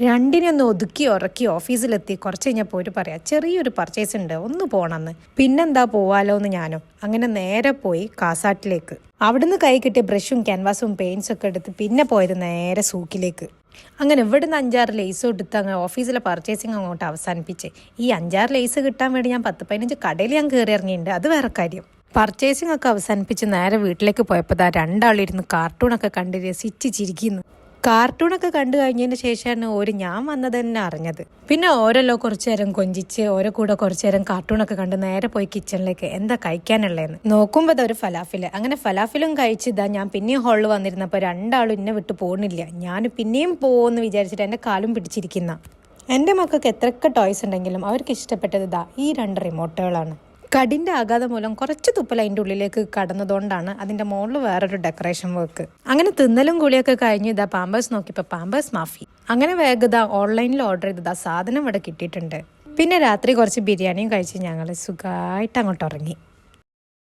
രണ്ടിനെ ഒന്ന് ഒതുക്കി ഉറക്കി ഓഫീസിലെത്തി കുറച്ച് കഴിഞ്ഞപ്പോൾ ഒരു പറയാം ചെറിയൊരു പർച്ചേസ് ഉണ്ട് ഒന്ന് പോകണമെന്ന്. പിന്നെന്താ പോവാലോ എന്ന് ഞാനും അങ്ങനെ നേരെ പോയി കാസാട്ടിലേക്ക്. അവിടുന്ന് കൈ കിട്ടിയ ബ്രഷും ക്യാൻവാസും പെയിൻസും ഒക്കെ എടുത്ത് പിന്നെ പോയത് നേരെ സൂക്കിലേക്ക്. അങ്ങനെ ഇവിടുന്ന് 5-6 ലേസും എടുത്ത് അങ്ങനെ ഓഫീസിലെ പർച്ചേസിങ് അങ്ങോട്ട് അവസാനിപ്പിച്ച്. ഈ 5-6 ലേസ് കിട്ടാൻ വേണ്ടി ഞാൻ 10-15 കടയിൽ ഞാൻ കയറി ഇറങ്ങിയിട്ടുണ്ട്, അത് വേറെ കാര്യം. പർച്ചേസിങ് ഒക്കെ അവസാനിപ്പിച്ച് നേരെ വീട്ടിലേക്ക് പോയപ്പോൾ രണ്ടാളിരുന്ന് കാർട്ടൂണൊക്കെ കണ്ട് രസിച്ച് ചിരിക്കുന്നു. കാർട്ടൂണൊക്കെ കണ്ടു കഴിഞ്ഞതിന് ശേഷമാണ് ഞാൻ വന്നത് തന്നെ അറിഞ്ഞത്. പിന്നെ ഓരോല്ലോ കുറച്ചു നേരം കൊഞ്ചിച്ച് ഓരോ കൂടെ കുറച്ചു നേരം കാർട്ടൂണൊക്കെ കണ്ട് നേരെ പോയി കിച്ചണിലേക്ക് എന്താ കഴിക്കാനുള്ളതെന്ന് നോക്കുമ്പോൾ ഒരു ഫലാഫില്. അങ്ങനെ ഫലാഫിലും കഴിച്ചിതാ ഞാൻ പിന്നെയും ഹോളിൽ വന്നിരുന്നപ്പോൾ രണ്ടാളും എന്നെ വിട്ട് പോകുന്നില്ല. ഞാൻ പിന്നെയും പോകുമെന്ന് വിചാരിച്ചിട്ട് എൻ്റെ കാലും പിടിച്ചിരിക്കുന്ന. എൻ്റെ മക്കൾക്ക് എത്രയൊക്കെ ടോയ്സ് ഉണ്ടെങ്കിലും അവർക്ക് ഇഷ്ടപ്പെട്ടത് ഈ 2 റിമോട്ടുകളാണ്. കടിൻ്റെ ആഘാതം മൂലം കുറച്ച് തുപ്പൽ അതിൻ്റെ ഉള്ളിലേക്ക് കടന്നതുകൊണ്ടാണ് അതിൻ്റെ മുകളിൽ വേറൊരു ഡെക്കറേഷൻ വർക്ക്. അങ്ങനെ തിന്നലും കുളിയൊക്കെ കഴിഞ്ഞ് പാമ്പേഴ്സ് നോക്കിയപ്പോൾ പാമ്പേഴ്സ് മാഫി. അങ്ങനെ വേഗത ഓൺലൈനിൽ ഓർഡർ ചെയ്തതാ സാധനം ഇവിടെ കിട്ടിയിട്ടുണ്ട്. പിന്നെ രാത്രി കുറച്ച് ബിരിയാണിയും കഴിച്ച് ഞങ്ങൾ സുഖമായിട്ട് അങ്ങോട്ട് ഉറങ്ങി.